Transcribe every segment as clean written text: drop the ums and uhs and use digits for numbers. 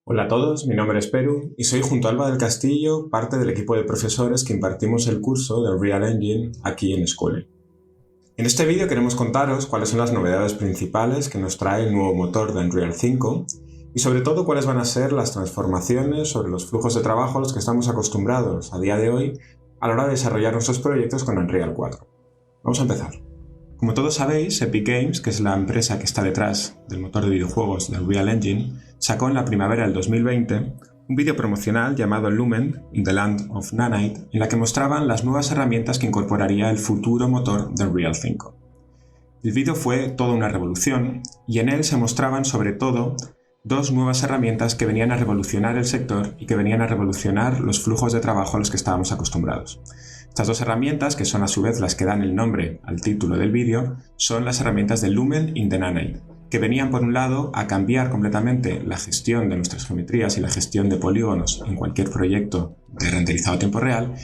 Hola a todos, mi nombre es Peru y soy junto a Alba del Castillo parte del equipo de profesores que impartimos el curso de Unreal Engine aquí en School. En este vídeo queremos contaros cuáles son las novedades principales que nos trae el nuevo motor de Unreal 5 y sobre todo cuáles van a ser las transformaciones sobre los flujos de trabajo a los que estamos acostumbrados a día de hoy a la hora de desarrollar nuestros proyectos con Unreal 4. Vamos a empezar. Como todos sabéis, Epic Games, que es la empresa que está detrás del motor de videojuegos de Unreal Engine, sacó en la primavera del 2020 un vídeo promocional llamado Lumen in the Land of Nanite, en la que mostraban las nuevas herramientas que incorporaría el futuro motor de Unreal 5. El vídeo fue toda una revolución y en él se mostraban sobre todo dos nuevas herramientas que venían a revolucionar el sector y que venían a revolucionar los flujos de trabajo a los que estábamos acostumbrados. Estas dos herramientas, que son a su vez las que dan el nombre al título del vídeo, son las herramientas de Lumen in the Nanite, que venían por un lado a cambiar completamente la gestión de nuestras geometrías y la gestión de polígonos en cualquier proyecto de renderizado a tiempo real,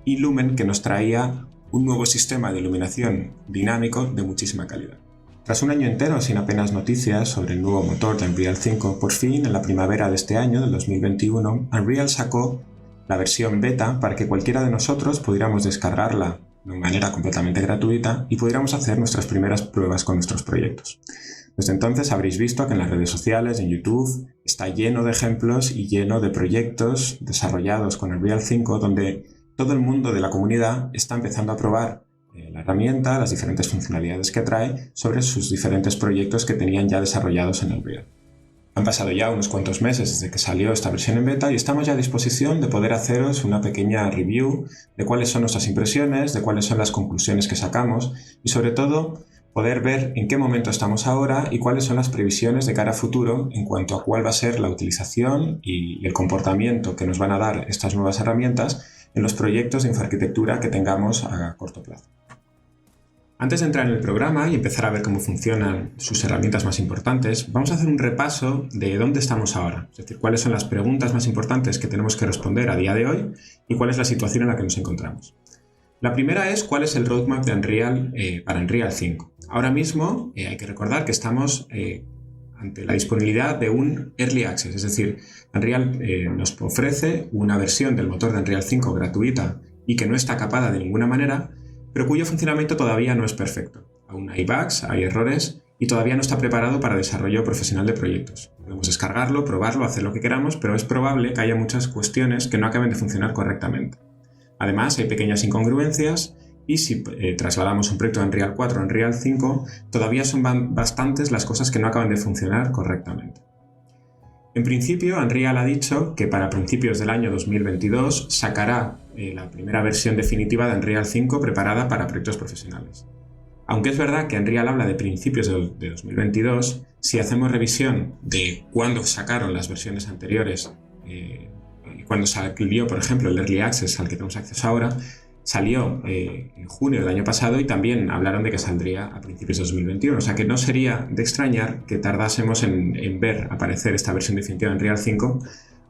y Lumen, que nos traía un nuevo sistema de iluminación dinámico de muchísima calidad. Tras un año entero sin apenas noticias sobre el nuevo motor de Unreal 5, por fin, en la primavera de este año, del 2021, Unreal sacó la versión beta para que cualquiera de nosotros pudiéramos descargarla de manera completamente gratuita y pudiéramos hacer nuestras primeras pruebas con nuestros proyectos. Desde entonces habréis visto que en las redes sociales, en YouTube, está lleno de ejemplos y lleno de proyectos desarrollados con Unreal 5 donde todo el mundo de la comunidad está empezando a probar la herramienta, las diferentes funcionalidades que trae sobre sus diferentes proyectos que tenían ya desarrollados en Unreal. Han pasado ya unos cuantos meses desde que salió esta versión en beta y estamos ya a disposición de poder haceros una pequeña review de cuáles son nuestras impresiones, de cuáles son las conclusiones que sacamos y sobre todo poder ver en qué momento estamos ahora y cuáles son las previsiones de cara a futuro en cuanto a cuál va a ser la utilización y el comportamiento que nos van a dar estas nuevas herramientas en los proyectos de infraarquitectura que tengamos a corto plazo. Antes de entrar en el programa y empezar a ver cómo funcionan sus herramientas más importantes, vamos a hacer un repaso de dónde estamos ahora, es decir, cuáles son las preguntas más importantes que tenemos que responder a día de hoy y cuál es la situación en la que nos encontramos. La primera es cuál es el roadmap de Unreal para Unreal 5. Ahora mismo hay que recordar que estamos ante la disponibilidad de un Early Access, es decir, Unreal nos ofrece una versión del motor de Unreal 5 gratuita y que no está capada de ninguna manera, pero cuyo funcionamiento todavía no es perfecto. Aún hay bugs, hay errores y todavía no está preparado para desarrollo profesional de proyectos. Podemos descargarlo, probarlo, hacer lo que queramos, pero es probable que haya muchas cuestiones que no acaben de funcionar correctamente. Además, hay pequeñas incongruencias y si trasladamos un proyecto de Unreal 4 a Unreal 5, todavía son bastantes las cosas que no acaban de funcionar correctamente. En principio, Unreal ha dicho que para principios del año 2022 sacará la primera versión definitiva de Unreal 5 preparada para proyectos profesionales. Aunque es verdad que Unreal habla de principios de 2022, si hacemos revisión de cuándo sacaron las versiones anteriores, cuando salió, por ejemplo, el Early Access al que tenemos acceso ahora, salió en junio del año pasado y también hablaron de que saldría a principios de 2021. O sea que no sería de extrañar que tardásemos en ver aparecer esta versión definitiva de Unreal 5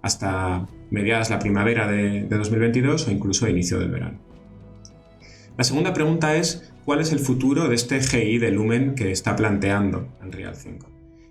hasta mediadas la primavera de 2022 o incluso a inicio del verano. La segunda pregunta es ¿cuál es el futuro de este GI de Lumen que está planteando Unreal 5?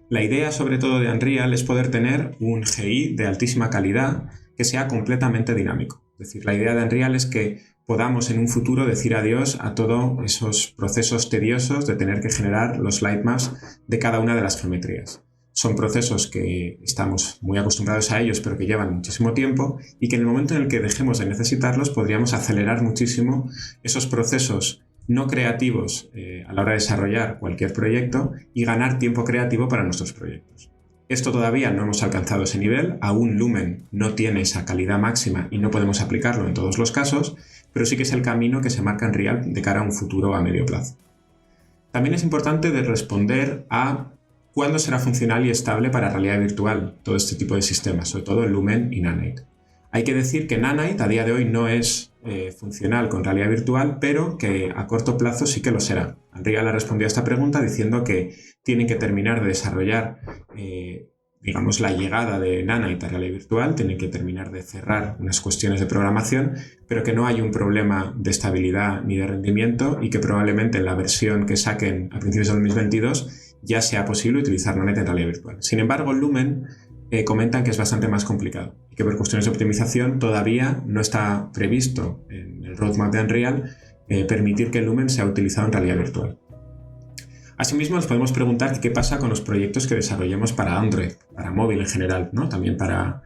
La idea sobre todo de Unreal es poder tener un GI de altísima calidad que sea completamente dinámico. Es decir, la idea de Unreal es que podamos en un futuro decir adiós a todos esos procesos tediosos de tener que generar los lightmaps de cada una de las geometrías. Son procesos que estamos muy acostumbrados a ellos, pero que llevan muchísimo tiempo y que en el momento en el que dejemos de necesitarlos podríamos acelerar muchísimo esos procesos no creativos a la hora de desarrollar cualquier proyecto y ganar tiempo creativo para nuestros proyectos. Esto todavía no hemos alcanzado ese nivel, aún Lumen no tiene esa calidad máxima y no podemos aplicarlo en todos los casos, pero sí que es el camino que se marca en Unreal de cara a un futuro a medio plazo. También es importante responder a cuándo será funcional y estable para realidad virtual todo este tipo de sistemas, sobre todo Lumen y Nanite. Hay que decir que Nanite a día de hoy no es funcional con realidad virtual, pero que a corto plazo sí que lo será. Unreal ha respondido a esta pregunta diciendo que tienen que terminar de desarrollar digamos, la llegada de Nanite a realidad virtual, tienen que terminar de cerrar unas cuestiones de programación, pero que no hay un problema de estabilidad ni de rendimiento y que probablemente en la versión que saquen a principios de 2022 ya sea posible utilizar Nanite en realidad virtual. Sin embargo, Lumen comentan que es bastante más complicado y que por cuestiones de optimización todavía no está previsto en el roadmap de Unreal permitir que el Lumen sea utilizado en realidad virtual. Asimismo, nos podemos preguntar qué pasa con los proyectos que desarrollemos para Android, para móvil en general, ¿no? También para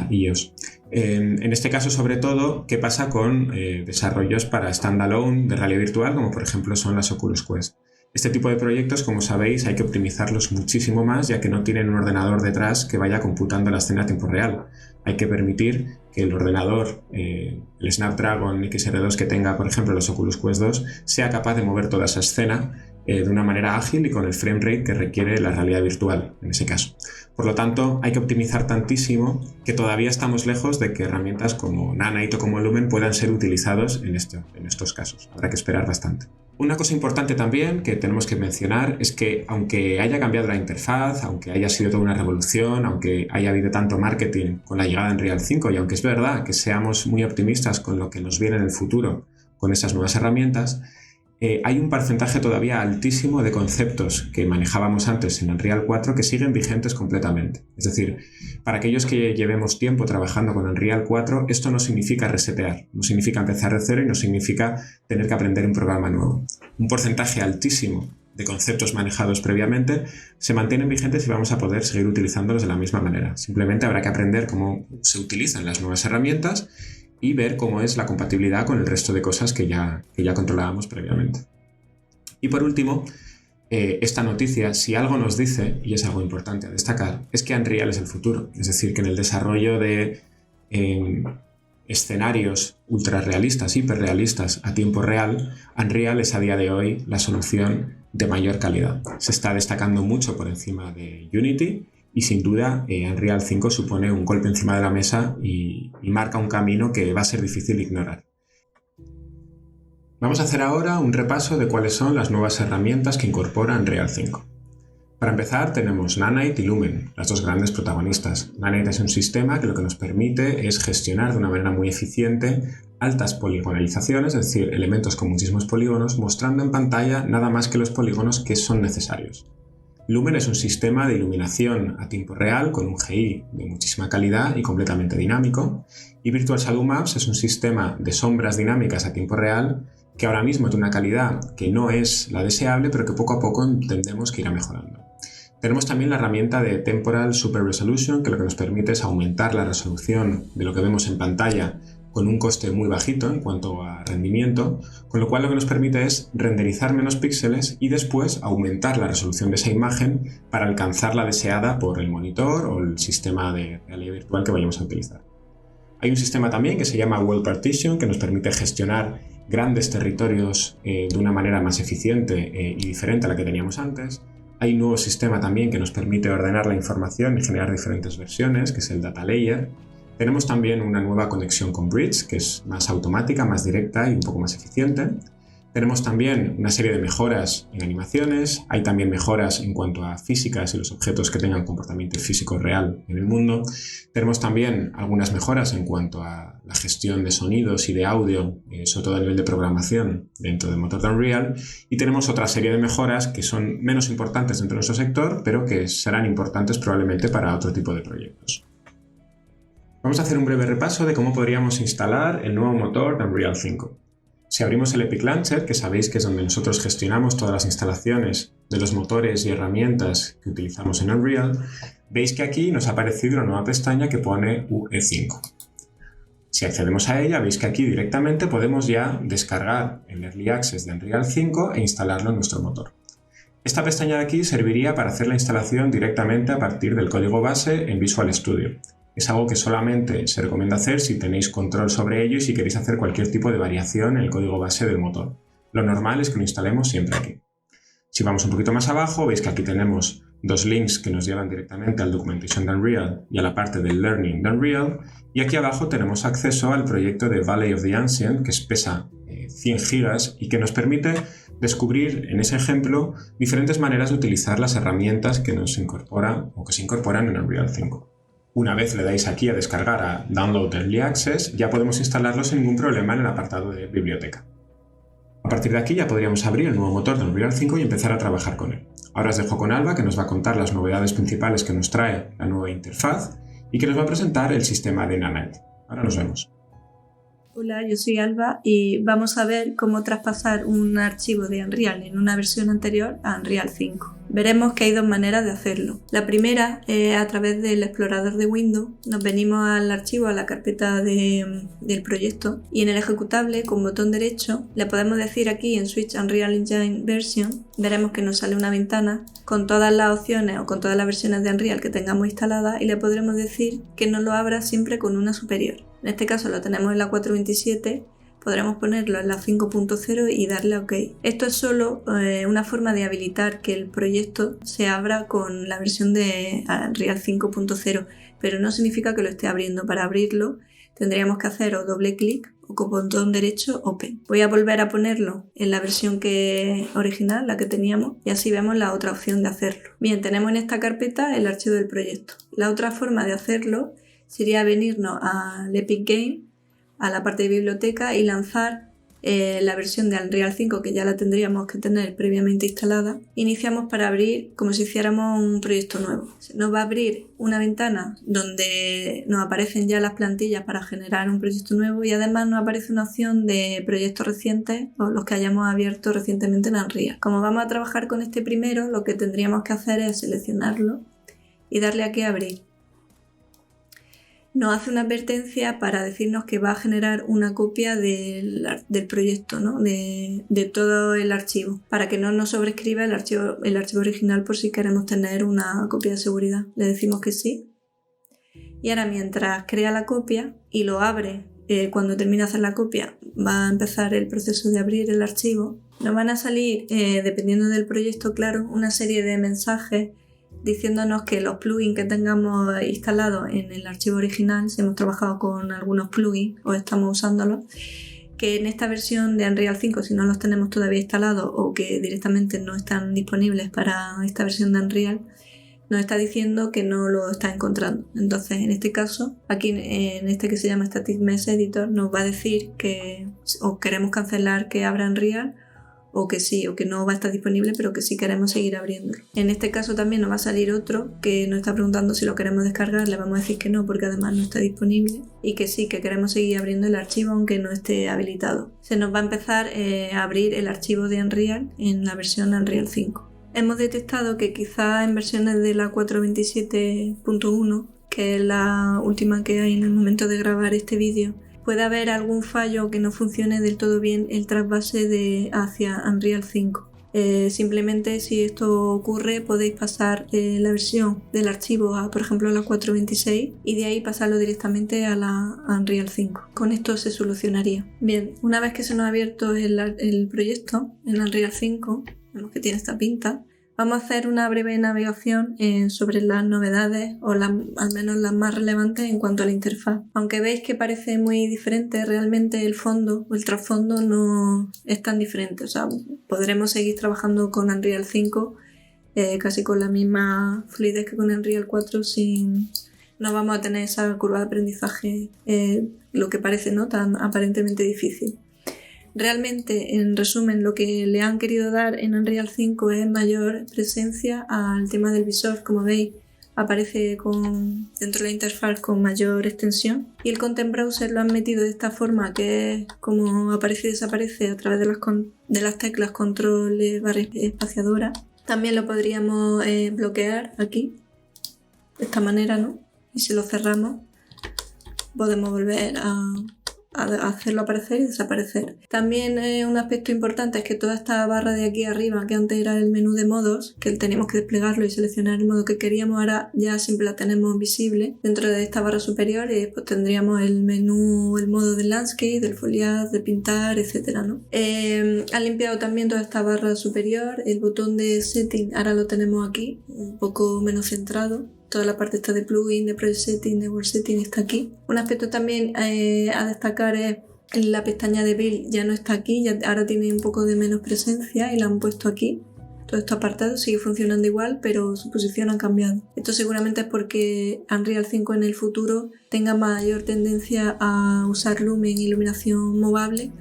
iOS. En este caso, sobre todo, qué pasa con desarrollos para standalone de realidad virtual, como por ejemplo son las Oculus Quest. Este tipo de proyectos, como sabéis, hay que optimizarlos muchísimo más, ya que no tienen un ordenador detrás que vaya computando la escena a tiempo real. Hay que permitir que el ordenador, el Snapdragon XR2 que tenga, por ejemplo, los Oculus Quest 2, sea capaz de mover toda esa escena de una manera ágil y con el frame rate que requiere la realidad virtual, en ese caso. Por lo tanto, hay que optimizar tantísimo que todavía estamos lejos de que herramientas como Nanite o como Lumen puedan ser utilizados en estos casos. Habrá que esperar bastante. Una cosa importante también que tenemos que mencionar es que aunque haya cambiado la interfaz, aunque haya sido toda una revolución, aunque haya habido tanto marketing con la llegada de Unreal 5 y aunque es verdad que seamos muy optimistas con lo que nos viene en el futuro con esas nuevas herramientas, hay un porcentaje todavía altísimo de conceptos que manejábamos antes en Unreal 4 que siguen vigentes completamente. Es decir, para aquellos que llevemos tiempo trabajando con Unreal 4, esto no significa resetear, no significa empezar de cero y no significa tener que aprender un programa nuevo. Un porcentaje altísimo de conceptos manejados previamente se mantienen vigentes y vamos a poder seguir utilizándolos de la misma manera. Simplemente habrá que aprender cómo se utilizan las nuevas herramientas y ver cómo es la compatibilidad con el resto de cosas que ya controlábamos previamente. Y por último, esta noticia, si algo nos dice, y es algo importante a destacar, es que Unreal es el futuro. Es decir, que en el desarrollo de escenarios ultrarrealistas, hiperrealistas a tiempo real, Unreal es a día de hoy la solución de mayor calidad. Se está destacando mucho por encima de Unity, y sin duda Unreal 5 supone un golpe encima de la mesa y marca un camino que va a ser difícil ignorar. Vamos a hacer ahora un repaso de cuáles son las nuevas herramientas que incorpora Unreal 5. Para empezar tenemos Nanite y Lumen, las dos grandes protagonistas. Nanite es un sistema que lo que nos permite es gestionar de una manera muy eficiente altas poligonalizaciones, es decir, elementos con muchísimos polígonos, mostrando en pantalla nada más que los polígonos que son necesarios. Lumen es un sistema de iluminación a tiempo real con un GI de muchísima calidad y completamente dinámico. Y Virtual Shadow Maps es un sistema de sombras dinámicas a tiempo real que ahora mismo tiene una calidad que no es la deseable, pero que poco a poco entendemos que irá mejorando. Tenemos también la herramienta de Temporal Super Resolution, que lo que nos permite es aumentar la resolución de lo que vemos en pantalla con un coste muy bajito en cuanto a rendimiento, con lo cual lo que nos permite es renderizar menos píxeles y después aumentar la resolución de esa imagen para alcanzar la deseada por el monitor o el sistema de realidad virtual que vayamos a utilizar. Hay un sistema también que se llama World Partition, que nos permite gestionar grandes territorios de una manera más eficiente y diferente a la que teníamos antes. Hay un nuevo sistema también que nos permite ordenar la información y generar diferentes versiones, que es el Data Layer. Tenemos también una nueva conexión con Bridge, que es más automática, más directa y un poco más eficiente. Tenemos también una serie de mejoras en animaciones, hay también mejoras en cuanto a físicas y los objetos que tengan comportamiento físico real en el mundo. Tenemos también algunas mejoras en cuanto a la gestión de sonidos y de audio, sobre todo a nivel de programación dentro del motor de Unreal. Y tenemos otra serie de mejoras que son menos importantes dentro de nuestro sector, pero que serán importantes probablemente para otro tipo de proyectos. Vamos a hacer un breve repaso de cómo podríamos instalar el nuevo motor de Unreal 5. Si abrimos el Epic Launcher, que sabéis que es donde nosotros gestionamos todas las instalaciones de los motores y herramientas que utilizamos en Unreal, veis que aquí nos ha aparecido una nueva pestaña que pone UE5. Si accedemos a ella, veis que aquí directamente podemos ya descargar el Early Access de Unreal 5 e instalarlo en nuestro motor. Esta pestaña de aquí serviría para hacer la instalación directamente a partir del código base en Visual Studio. Es algo que solamente se recomienda hacer si tenéis control sobre ello y si queréis hacer cualquier tipo de variación en el código base del motor. Lo normal es que lo instalemos siempre aquí. Si vamos un poquito más abajo, veis que aquí tenemos dos links que nos llevan directamente al Documentation de Unreal y a la parte del Learning de Unreal. Y aquí abajo tenemos acceso al proyecto de Valley of the Ancient, que pesa 100 gigas y que nos permite descubrir en ese ejemplo diferentes maneras de utilizar las herramientas que nos incorporan o que se incorporan en Unreal 5. Una vez le dais aquí a descargar a Download Early Access, ya podemos instalarlo sin ningún problema en el apartado de biblioteca. A partir de aquí ya podríamos abrir el nuevo motor de Unreal 5 y empezar a trabajar con él. Ahora os dejo con Alba, que nos va a contar las novedades principales que nos trae la nueva interfaz y que nos va a presentar el sistema de Nanite. Ahora nos vemos. Hola, yo soy Alba y vamos a ver cómo traspasar un archivo de Unreal en una versión anterior a Unreal 5. Veremos que hay dos maneras de hacerlo. La primera es a través del explorador de Windows. Nos venimos al archivo, a la carpeta del proyecto, y en el ejecutable con botón derecho le podemos decir aquí en Switch Unreal Engine Version. Veremos que nos sale una ventana con todas las opciones o con todas las versiones de Unreal que tengamos instaladas y le podremos decir que nos lo abra siempre con una superior. En este caso lo tenemos en la 4.27, podremos ponerlo en la 5.0 y darle a OK. Esto es solo una forma de habilitar que el proyecto se abra con la versión de Unreal 5.0, pero no significa que lo esté abriendo. Para abrirlo tendríamos que hacer o doble clic o con botón derecho Open. Voy a volver a ponerlo en la versión original, la que teníamos, y así vemos la otra opción de hacerlo. Bien, tenemos en esta carpeta el archivo del proyecto. La otra forma de hacerlo sería venirnos al Epic Game, a la parte de biblioteca y lanzar la versión de Unreal 5 que ya la tendríamos que tener previamente instalada. Iniciamos para abrir como si hiciéramos un proyecto nuevo. Nos va a abrir una ventana donde nos aparecen ya las plantillas para generar un proyecto nuevo y además nos aparece una opción de proyectos recientes o los que hayamos abierto recientemente en Unreal. Como vamos a trabajar con este primero, lo que tendríamos que hacer es seleccionarlo y darle aquí a abrir. Nos hace una advertencia para decirnos que va a generar una copia del proyecto, ¿no? de todo el archivo, para que no nos sobrescriba el archivo original por si queremos tener una copia de seguridad. Le decimos que sí. Y ahora mientras crea la copia y lo abre, cuando termine de hacer la copia, va a empezar el proceso de abrir el archivo. Nos van a salir, dependiendo del proyecto, claro, una serie de mensajes diciéndonos que los plugins que tengamos instalados en el archivo original, si hemos trabajado con algunos plugins o estamos usándolos, que en esta versión de Unreal 5, si no los tenemos todavía instalados o que directamente no están disponibles para esta versión de Unreal, nos está diciendo que no lo está encontrando. Entonces, en este caso, aquí en este que se llama Static Mesh Editor, nos va a decir que o queremos cancelar que abra Unreal, o que sí, o que no va a estar disponible, pero que sí queremos seguir abriéndolo. En este caso también nos va a salir otro que nos está preguntando si lo queremos descargar. Le vamos a decir que no, porque además no está disponible, y que sí, que queremos seguir abriendo el archivo aunque no esté habilitado. Se nos va a empezar a abrir el archivo de Unreal en la versión Unreal 5. Hemos detectado que quizá en versiones de la 4.27.1, que es la última que hay en el momento de grabar este vídeo, puede haber algún fallo que no funcione del todo bien el trasvase hacia Unreal 5. Simplemente si esto ocurre podéis pasar la versión del archivo a, por ejemplo, a la 4.26 y de ahí pasarlo directamente a la Unreal 5. Con esto se solucionaría. Bien, una vez que se nos ha abierto el proyecto en Unreal 5, vemos que tiene esta pinta. Vamos a hacer una breve navegación sobre las novedades o al menos las más relevantes en cuanto a la interfaz. Aunque veis que parece muy diferente, realmente el fondo o el trasfondo no es tan diferente. O sea, podremos seguir trabajando con Unreal 5 casi con la misma fluidez que con Unreal 4 no vamos a tener esa curva de aprendizaje, lo que parece no tan aparentemente difícil. Realmente, en resumen, lo que le han querido dar en Unreal 5 es mayor presencia al tema del visor. Como veis, aparece dentro de la interfaz con mayor extensión. Y el Content Browser lo han metido de esta forma, que es como aparece y desaparece a través de las teclas control barra espaciadora. También lo podríamos bloquear aquí, de esta manera, ¿no? Y si lo cerramos, podemos volver a hacerlo aparecer y desaparecer. También un aspecto importante es que toda esta barra de aquí arriba, que antes era el menú de modos, que teníamos que desplegarlo y seleccionar el modo que queríamos, ahora ya siempre la tenemos visible. Dentro de esta barra superior pues tendríamos el menú, el modo de landscape, del foliage, de pintar, etcétera, ¿no? Han limpiado también toda esta barra superior. El botón de setting ahora lo tenemos aquí, un poco menos centrado. Toda la parte está de plugin, de project setting, de world setting está aquí. Un aspecto también a destacar es la pestaña de build, ya no está aquí, ahora tiene un poco de menos presencia y la han puesto aquí. Todo esto apartado sigue funcionando igual, pero su posición ha cambiado. Esto seguramente es porque Unreal 5 en el futuro tenga mayor tendencia a usar Lumen, iluminación movable,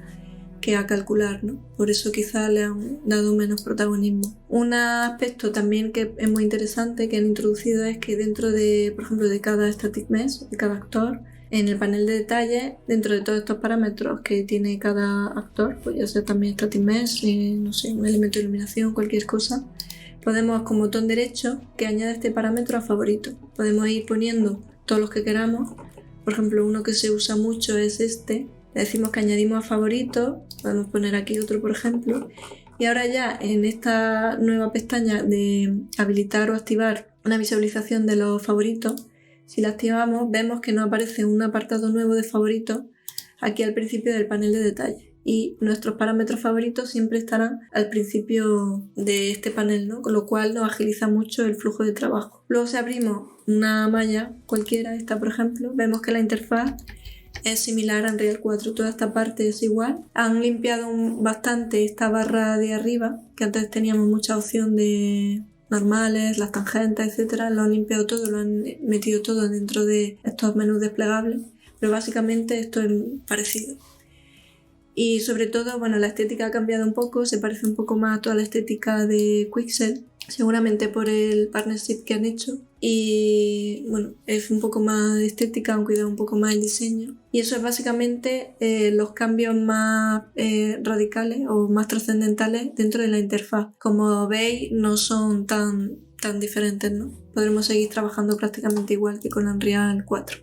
que a calcular, ¿no? Por eso quizá le han dado menos protagonismo. Un aspecto también que es muy interesante que han introducido es que dentro de, por ejemplo, de cada static mesh, de cada actor, en el panel de detalles, dentro de todos estos parámetros que tiene cada actor, pues ya sea también static mesh, no sé, un elemento de iluminación, cualquier cosa, podemos con botón derecho que añade este parámetro a favorito. Podemos ir poniendo todos los que queramos. Por ejemplo, uno que se usa mucho es este. Le decimos que añadimos a favorito. Podemos poner aquí otro, por ejemplo. Y ahora ya en esta nueva pestaña de habilitar o activar una visualización de los favoritos, si la activamos vemos que nos aparece un apartado nuevo de favoritos aquí al principio del panel de detalle. Y nuestros parámetros favoritos siempre estarán al principio de este panel, ¿no? Con lo cual nos agiliza mucho el flujo de trabajo. Luego si abrimos una malla cualquiera, esta por ejemplo, vemos que la interfaz es similar a Unreal 4, toda esta parte es igual. Han limpiado bastante esta barra de arriba, que antes teníamos mucha opción de normales, las tangentes, etcétera. Lo han limpiado todo, lo han metido todo dentro de estos menús desplegables, pero básicamente esto es parecido. Y sobre todo, bueno, la estética ha cambiado un poco, se parece un poco más a toda la estética de Quixel, seguramente por el partnership que han hecho. Y bueno, es un poco más estética, han cuidado un poco más el diseño. Y eso es básicamente los cambios más radicales o más trascendentales dentro de la interfaz. Como veis, no son tan diferentes, ¿no? Podremos seguir trabajando prácticamente igual que con Unreal 4.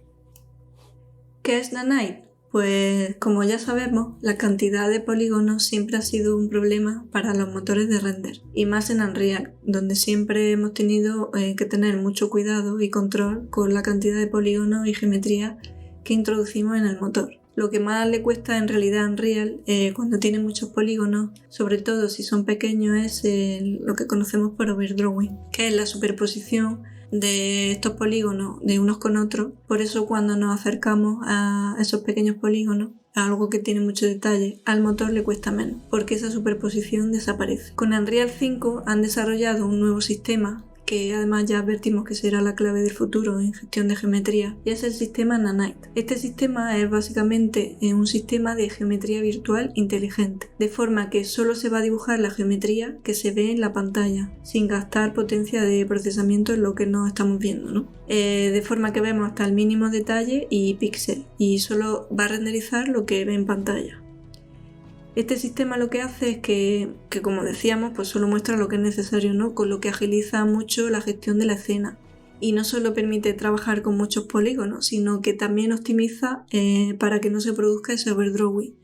¿Qué es Nanite? Pues como ya sabemos, la cantidad de polígonos siempre ha sido un problema para los motores de render, y más en Unreal, donde siempre hemos tenido que tener mucho cuidado y control con la cantidad de polígonos y geometría que introducimos en el motor. Lo que más le cuesta en realidad a Unreal cuando tiene muchos polígonos, sobre todo si son pequeños, es lo que conocemos por overdrawing, que es la superposición de estos polígonos de unos con otros. Por eso cuando nos acercamos a esos pequeños polígonos, a algo que tiene mucho detalle, al motor le cuesta menos, porque esa superposición desaparece. Con Unreal 5 han desarrollado un nuevo sistema que además ya advertimos que será la clave del futuro en gestión de geometría, y es el sistema Nanite. Este sistema es básicamente un sistema de geometría virtual inteligente, de forma que solo se va a dibujar la geometría que se ve en la pantalla, sin gastar potencia de procesamiento en lo que no estamos viendo, ¿no? De forma que vemos hasta el mínimo detalle y píxel, y solo va a renderizar lo que ve en pantalla. Este sistema lo que hace es que como decíamos, pues solo muestra lo que es necesario, ¿no? Con lo que agiliza mucho la gestión de la escena. Y no solo permite trabajar con muchos polígonos, sino que también optimiza para que no se produzca ese overdrawing,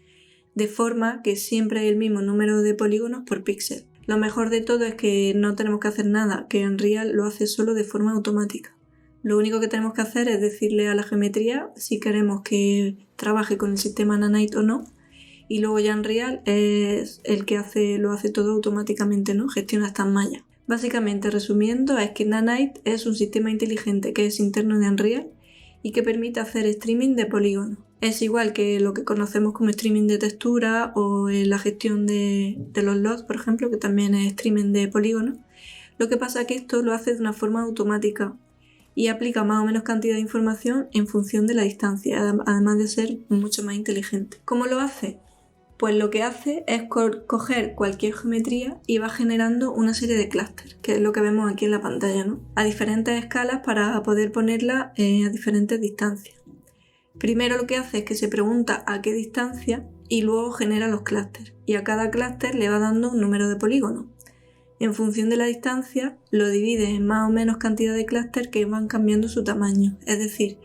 de forma que siempre hay el mismo número de polígonos por píxel. Lo mejor de todo es que no tenemos que hacer nada, que Unreal lo hace solo de forma automática. Lo único que tenemos que hacer es decirle a la geometría si queremos que trabaje con el sistema Nanite o no. Y luego ya Unreal es el que lo hace todo automáticamente, ¿no? Gestiona estas mallas. Básicamente, resumiendo, es que Nanite es un sistema inteligente que es interno de Unreal y que permite hacer streaming de polígonos. Es igual que lo que conocemos como streaming de textura o la gestión de los LODs, por ejemplo, que también es streaming de polígonos. Lo que pasa es que esto lo hace de una forma automática y aplica más o menos cantidad de información en función de la distancia, además de ser mucho más inteligente. ¿Cómo lo hace? Pues lo que hace es coger cualquier geometría y va generando una serie de clústeres, que es lo que vemos aquí en la pantalla, ¿no? A diferentes escalas para poder ponerla a diferentes distancias. Primero lo que hace es que se pregunta a qué distancia y luego genera los clústeres. Y a cada clúster le va dando un número de polígonos. En función de la distancia lo divide en más o menos cantidad de clústeres que van cambiando su tamaño. Es decir,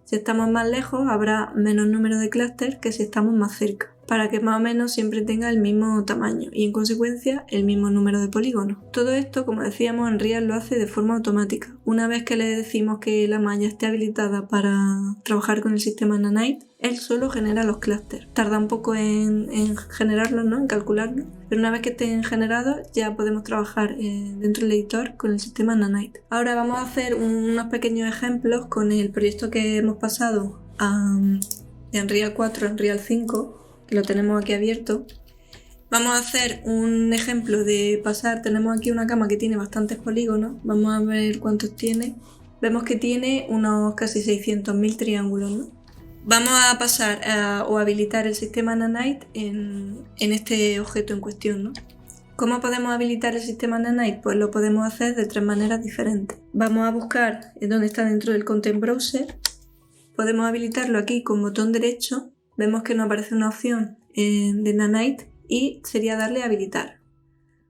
si estamos más lejos habrá menos número de clústeres que si estamos más cerca, para que más o menos siempre tenga el mismo tamaño y en consecuencia el mismo número de polígonos. Todo esto, como decíamos, Unreal lo hace de forma automática. Una vez que le decimos que la malla esté habilitada para trabajar con el sistema Nanite, él solo genera los clústeres. Tarda un poco en generarlos, ¿no? En calcularlos, pero una vez que estén generados ya podemos trabajar dentro del editor con el sistema Nanite. Ahora vamos a hacer unos pequeños ejemplos con el proyecto que hemos pasado de Unreal 4 a Unreal 5, que lo tenemos aquí abierto. Vamos a hacer un ejemplo de pasar, tenemos aquí una cama que tiene bastantes polígonos, vamos a ver cuántos tiene. Vemos que tiene unos casi 600.000 triángulos, ¿no? Vamos a pasar o habilitar el sistema Nanite en este objeto en cuestión, ¿no? ¿Cómo podemos habilitar el sistema Nanite? Pues lo podemos hacer de 3 maneras diferentes. Vamos a buscar dónde está dentro del Content Browser. Podemos habilitarlo aquí con botón derecho. Vemos que nos aparece una opción de Nanite y sería darle a habilitar.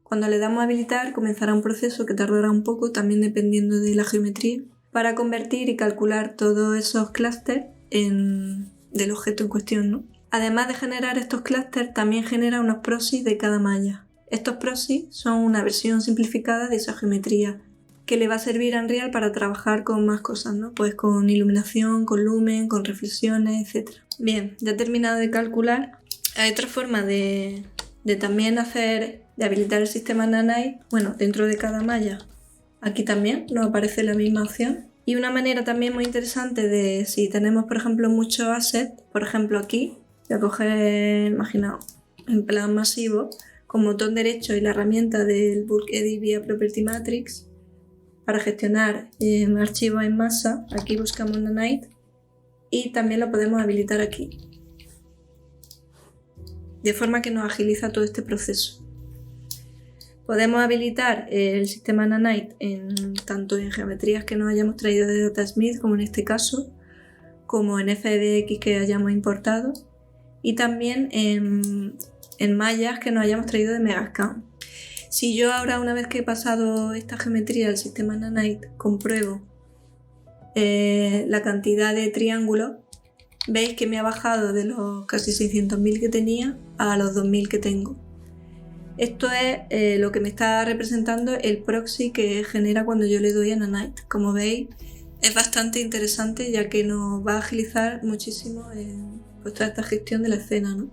Cuando le damos a habilitar comenzará un proceso que tardará un poco, también dependiendo de la geometría, para convertir y calcular todos esos clústeres del objeto en cuestión, ¿no? Además de generar estos clústeres, también genera unos proxies de cada malla. Estos proxies son una versión simplificada de esa geometría que le va a servir a Unreal para trabajar con más cosas, ¿no? Pues con iluminación, con lumen, con reflexiones, etc. Bien, ya he terminado de calcular. Hay otra forma de también de habilitar el sistema Nanite, bueno, dentro de cada malla. Aquí también nos aparece la misma opción. Y una manera también muy interesante de si tenemos, por ejemplo, muchos assets, por ejemplo aquí, voy a coger, imaginaos, en plan masivo, con botón derecho y la herramienta del Bulk Edit vía Property Matrix para gestionar archivos en masa. Aquí buscamos Nanite y también lo podemos habilitar aquí, de forma que nos agiliza todo este proceso. Podemos habilitar el sistema Nanite tanto en geometrías que nos hayamos traído de Datasmith, como en este caso, como en FDX que hayamos importado, y también en mallas que nos hayamos traído de Megascan. Si yo ahora, una vez que he pasado esta geometría al sistema Nanite, compruebo la cantidad de triángulos, veis que me ha bajado de los casi 600.000 que tenía a los 2.000 que tengo. Esto es lo que me está representando el proxy que genera cuando yo le doy a Nanite. Como veis, es bastante interesante, ya que nos va a agilizar muchísimo pues toda esta gestión de la escena, ¿no?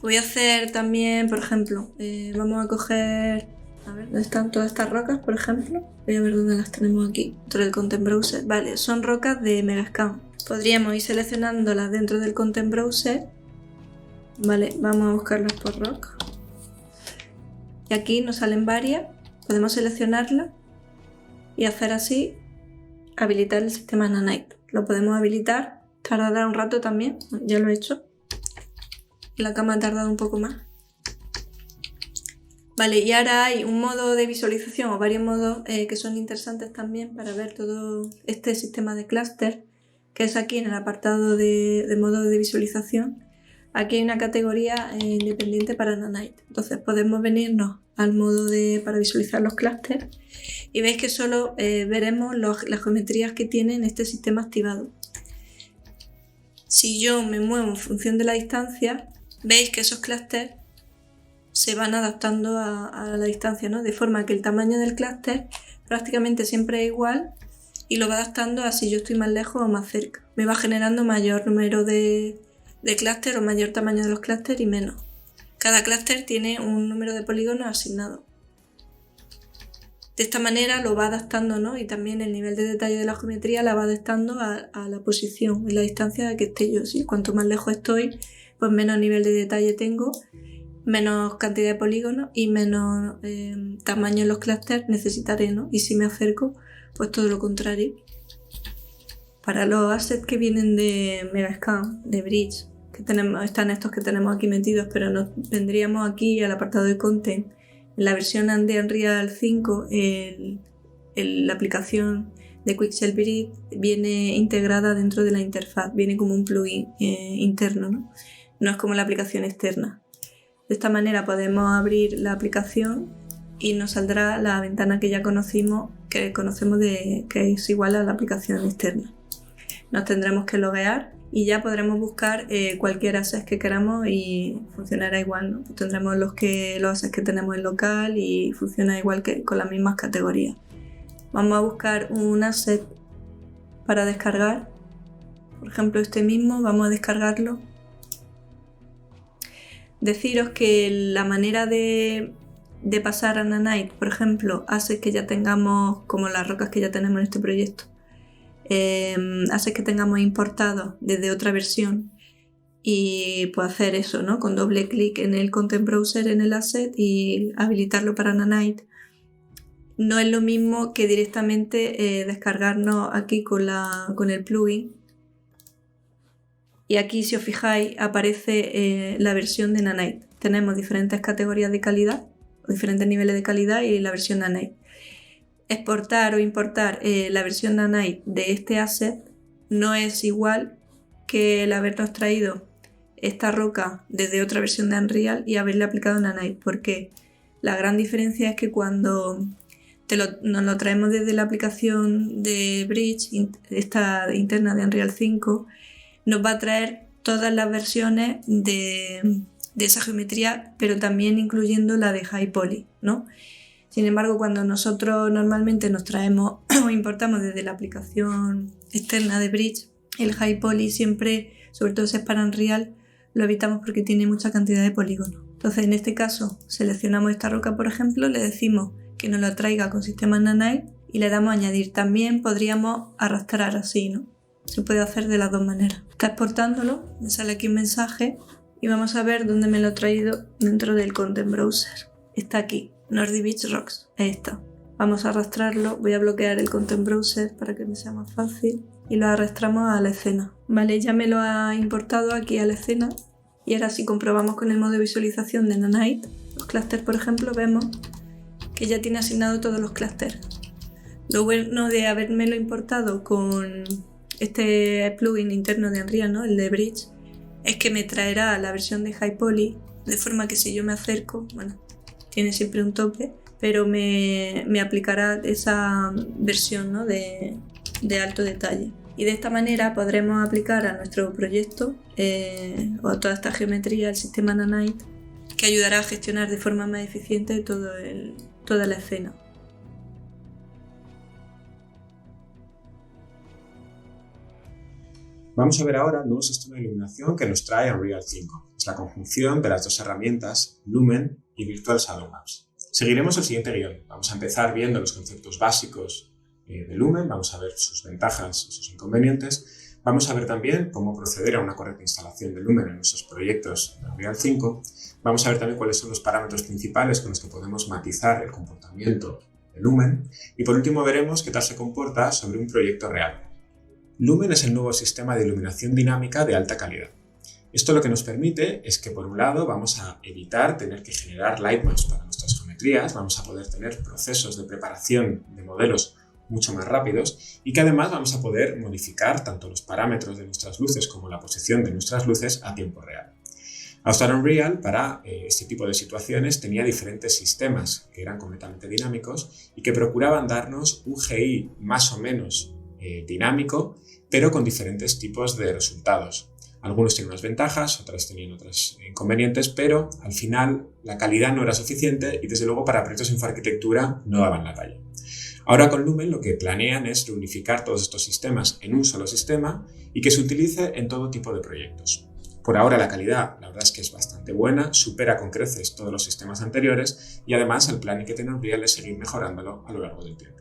Voy a hacer también, por ejemplo, vamos a coger, a ver, ¿dónde están todas estas rocas, por ejemplo? Voy a ver dónde las tenemos aquí, dentro del Content Browser. Vale, son rocas de Megascan. Podríamos ir seleccionándolas dentro del Content Browser. Vale, vamos a buscarlas por rock. Y aquí nos salen varias, podemos seleccionarlas y hacer así, habilitar el sistema Nanite. Lo podemos habilitar, tardará un rato también, ya lo he hecho. La cama ha tardado un poco más. Vale, y ahora hay un modo de visualización o varios modos que son interesantes también para ver todo este sistema de clúster, que es aquí en el apartado de modo de visualización. Aquí hay una categoría independiente para Nanite. Entonces podemos venirnos al modo para visualizar los clústeres y veis que solo veremos las geometrías que tienen este sistema activado. Si yo me muevo en función de la distancia, veis que esos clústeres se van adaptando a la distancia, ¿no? De forma que el tamaño del clúster prácticamente siempre es igual y lo va adaptando a si yo estoy más lejos o más cerca. Me va generando mayor número de clúster o mayor tamaño de los clústeres y menos. Cada clúster tiene un número de polígonos asignado. De esta manera lo va adaptando, ¿no? Y también el nivel de detalle de la geometría la va adaptando a la posición y la distancia a que esté yo. ¿Sí? Cuanto más lejos estoy, pues menos nivel de detalle tengo, menos cantidad de polígonos y menos tamaño en los clústeres necesitaré, ¿no? Y si me acerco, pues todo lo contrario. Para los assets que vienen de Megascan, de Bridge, que están estos que tenemos aquí metidos, pero nos vendríamos aquí al apartado de Content. En la versión de Unreal 5, la aplicación de Quixel Bridge viene integrada dentro de la interfaz, viene como un plugin interno, ¿no? No es como la aplicación externa. De esta manera podemos abrir la aplicación y nos saldrá la ventana que ya conocemos que es igual a la aplicación externa. Nos tendremos que loguear y ya podremos buscar cualquier asset que queramos y funcionará igual, ¿no? Pues tendremos los assets que tenemos en local y funciona igual que con las mismas categorías. Vamos a buscar un asset para descargar, por ejemplo este mismo, vamos a descargarlo. Deciros que la manera de pasar a Nanite, por ejemplo, assets que ya tengamos, como las rocas que ya tenemos en este proyecto, assets que tengamos importados desde otra versión y pues hacer eso, ¿no? Con doble clic en el Content Browser en el asset y habilitarlo para Nanite. No es lo mismo que directamente descargarnos aquí con el plugin Y aquí, si os fijáis, aparece la versión de Nanite. Tenemos diferentes categorías de calidad, o diferentes niveles de calidad y la versión Nanite. Exportar o importar la versión Nanite de este asset no es igual que el habernos traído esta roca desde otra versión de Unreal y haberle aplicado Nanite, porque la gran diferencia es que cuando nos lo traemos desde la aplicación de Bridge, esta interna de Unreal 5, nos va a traer todas las versiones de esa geometría, pero también incluyendo la de High Poly, ¿no? Sin embargo, cuando nosotros normalmente nos traemos o importamos desde la aplicación externa de Bridge, el High Poly siempre, sobre todo si es para Unreal, lo evitamos porque tiene mucha cantidad de polígonos. Entonces, en este caso, seleccionamos esta roca, por ejemplo, le decimos que nos la traiga con sistema Nanite y le damos a añadir. También podríamos arrastrar así, ¿no? Se puede hacer de las dos maneras. Está exportándolo, me sale aquí un mensaje y vamos a ver dónde me lo he traído dentro del Content Browser. Está aquí, Northern Beach Rocks. Ahí está. Vamos a arrastrarlo. Voy a bloquear el Content Browser para que me sea más fácil. Y lo arrastramos a la escena. Vale, ya me lo ha importado aquí a la escena. Y ahora si comprobamos con el modo de visualización de Nanite, los clústeres, por ejemplo, vemos que ya tiene asignado todos los clústeres. Lo bueno de habérmelo importado con este plugin interno de Unreal, ¿no? El de Bridge, es que me traerá la versión de High Poly, de forma que si yo me acerco, bueno, tiene siempre un tope, pero me aplicará esa versión, ¿no? de alto detalle. Y de esta manera podremos aplicar a nuestro proyecto o a toda esta geometría el sistema Nanite, que ayudará a gestionar de forma más eficiente toda la escena. Vamos a ver ahora el nuevo sistema de iluminación que nos trae Unreal 5. Es la conjunción de las dos herramientas Lumen y Virtual Shadow Maps. Seguiremos el siguiente guión. Vamos a empezar viendo los conceptos básicos de Lumen, vamos a ver sus ventajas y sus inconvenientes. Vamos a ver también cómo proceder a una correcta instalación de Lumen en nuestros proyectos de Unreal 5. Vamos a ver también cuáles son los parámetros principales con los que podemos matizar el comportamiento de Lumen. Y por último veremos qué tal se comporta sobre un proyecto real. Lumen es el nuevo sistema de iluminación dinámica de alta calidad. Esto lo que nos permite es que, por un lado, vamos a evitar tener que generar lightmaps para nuestras geometrías, vamos a poder tener procesos de preparación de modelos mucho más rápidos y que además vamos a poder modificar tanto los parámetros de nuestras luces como la posición de nuestras luces a tiempo real. Austar Unreal, para este tipo de situaciones, tenía diferentes sistemas que eran completamente dinámicos y que procuraban darnos un GI más o menos dinámico, pero con diferentes tipos de resultados. Algunos tenían unas ventajas, otras tenían otros inconvenientes, pero al final la calidad no era suficiente y desde luego para proyectos de infoarquitectura no daban la talla. Ahora con Lumen lo que planean es reunificar todos estos sistemas en un solo sistema y que se utilice en todo tipo de proyectos. Por ahora la calidad, la verdad es que es bastante buena, supera con creces todos los sistemas anteriores y además el plan que tiene Unreal es seguir mejorándolo a lo largo del tiempo.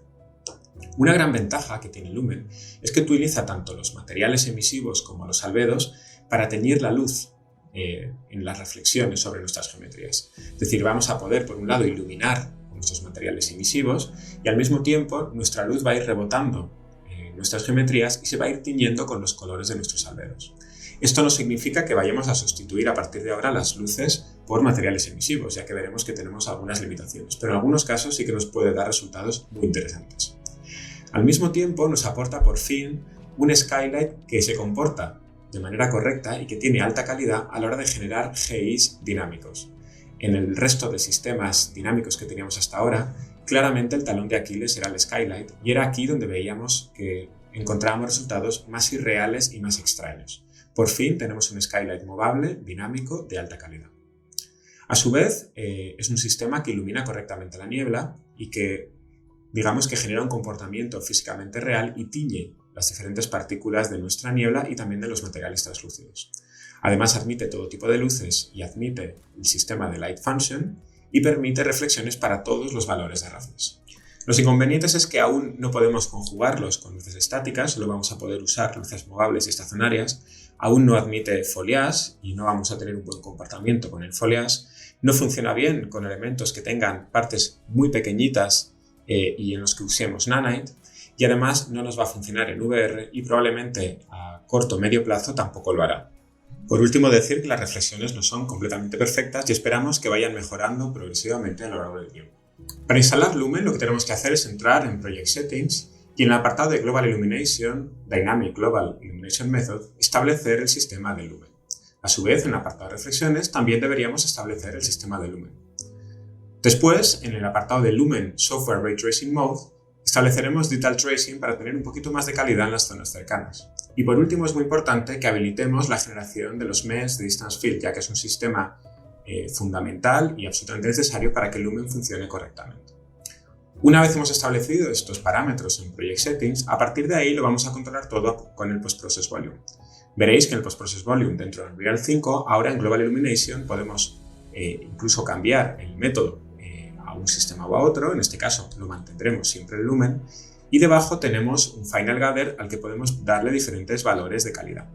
Una gran ventaja que tiene Lumen es que utiliza tanto los materiales emisivos como los albedos para teñir la luz en las reflexiones sobre nuestras geometrías. Es decir, vamos a poder, por un lado, iluminar con nuestros materiales emisivos y al mismo tiempo nuestra luz va a ir rebotando en nuestras geometrías y se va a ir tiñendo con los colores de nuestros albedos. Esto no significa que vayamos a sustituir a partir de ahora las luces por materiales emisivos, ya que veremos que tenemos algunas limitaciones, pero en algunos casos sí que nos puede dar resultados muy interesantes. Al mismo tiempo nos aporta por fin un skylight que se comporta de manera correcta y que tiene alta calidad a la hora de generar GIs dinámicos. En el resto de sistemas dinámicos que teníamos hasta ahora, claramente el talón de Aquiles era el skylight y era aquí donde veíamos que encontrábamos resultados más irreales y más extraños. Por fin tenemos un skylight movable, dinámico, de alta calidad. A su vez, es un sistema que ilumina correctamente la niebla y que digamos que genera un comportamiento físicamente real y tiñe las diferentes partículas de nuestra niebla y también de los materiales translúcidos. Además admite todo tipo de luces y admite el sistema de Light Function y permite reflexiones para todos los valores de roughness. Los inconvenientes es que aún no podemos conjugarlos con luces estáticas, solo vamos a poder usar luces movables y estacionarias, aún no admite foliage y no vamos a tener un buen comportamiento con el foliage, no funciona bien con elementos que tengan partes muy pequeñitas y en los que usemos Nanite, y además no nos va a funcionar en VR y probablemente a corto o medio plazo tampoco lo hará. Por último, decir que las reflexiones no son completamente perfectas y esperamos que vayan mejorando progresivamente a lo largo del tiempo. Para instalar Lumen, lo que tenemos que hacer es entrar en Project Settings y en el apartado de Global Illumination, Dynamic Global Illumination Method, establecer el sistema de Lumen. A su vez, en el apartado de reflexiones, también deberíamos establecer el sistema de Lumen. Después, en el apartado de Lumen Software Ray Tracing Mode, estableceremos Detail Tracing para tener un poquito más de calidad en las zonas cercanas. Y por último, es muy importante que habilitemos la generación de los MES de Distance Field, ya que es un sistema fundamental y absolutamente necesario para que Lumen funcione correctamente. Una vez hemos establecido estos parámetros en Project Settings, a partir de ahí lo vamos a controlar todo con el Post-Process Volume. Veréis que en el Post-Process Volume dentro de Unreal 5, ahora en Global Illumination podemos incluso cambiar el método a un sistema o a otro, en este caso lo mantendremos siempre el Lumen, y debajo tenemos un Final Gather al que podemos darle diferentes valores de calidad.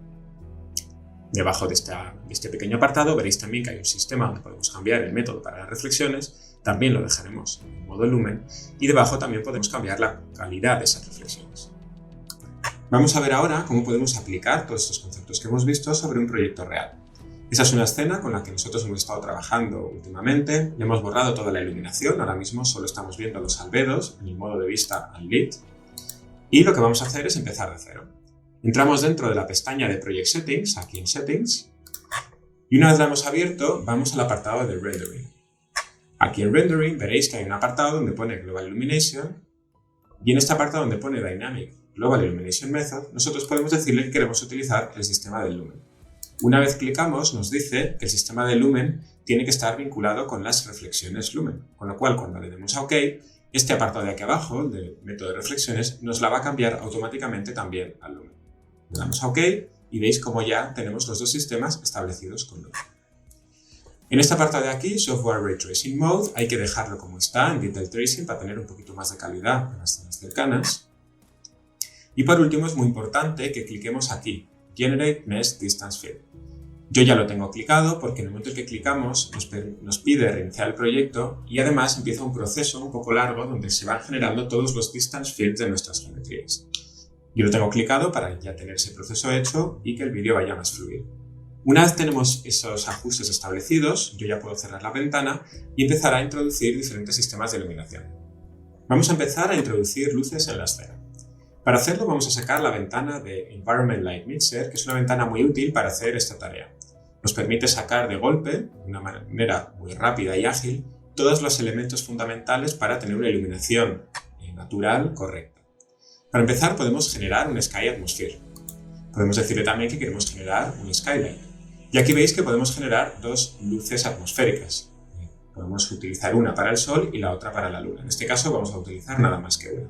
Debajo de este pequeño apartado veréis también que hay un sistema donde podemos cambiar el método para las reflexiones, también lo dejaremos en modo Lumen, y debajo también podemos cambiar la calidad de esas reflexiones. Vamos a ver ahora cómo podemos aplicar todos estos conceptos que hemos visto sobre un proyecto real. Esa es una escena con la que nosotros hemos estado trabajando últimamente. Le hemos borrado toda la iluminación, ahora mismo solo estamos viendo los albedos en el modo de vista Unlit. Y lo que vamos a hacer es empezar de cero. Entramos dentro de la pestaña de Project Settings, aquí en Settings, y una vez la hemos abierto, vamos al apartado de Rendering. Aquí en Rendering veréis que hay un apartado donde pone Global Illumination, y en este apartado donde pone Dynamic Global Illumination Method, nosotros podemos decirle que queremos utilizar el sistema del Lumen. Una vez clicamos, nos dice que el sistema de Lumen tiene que estar vinculado con las reflexiones Lumen, con lo cual cuando le demos a OK, este apartado de aquí abajo, el de método de reflexiones, nos la va a cambiar automáticamente también al Lumen. Le damos a OK y veis cómo ya tenemos los dos sistemas establecidos con Lumen. En este apartado de aquí, Software Ray Tracing Mode, hay que dejarlo como está en Detail Tracing para tener un poquito más de calidad en las zonas cercanas. Y por último, es muy importante que cliquemos aquí, Generate Mesh Distance Field. Yo ya lo tengo clicado porque en el momento en que clicamos nos pide reiniciar el proyecto y además empieza un proceso un poco largo donde se van generando todos los Distance Fields de nuestras geometrías. Yo lo tengo clicado para ya tener ese proceso hecho y que el vídeo vaya más fluido. Una vez tenemos esos ajustes establecidos, yo ya puedo cerrar la ventana y empezar a introducir diferentes sistemas de iluminación. Vamos a empezar a introducir luces en la escena. Para hacerlo vamos a sacar la ventana de Environment Light Mixer, que es una ventana muy útil para hacer esta tarea. Nos permite sacar de golpe, de una manera muy rápida y ágil, todos los elementos fundamentales para tener una iluminación natural correcta. Para empezar podemos generar un Sky Atmosphere. Podemos decirle también que queremos generar un Skylight. Y aquí veis que podemos generar dos luces atmosféricas. Podemos utilizar una para el Sol y la otra para la Luna. En este caso vamos a utilizar nada más que una.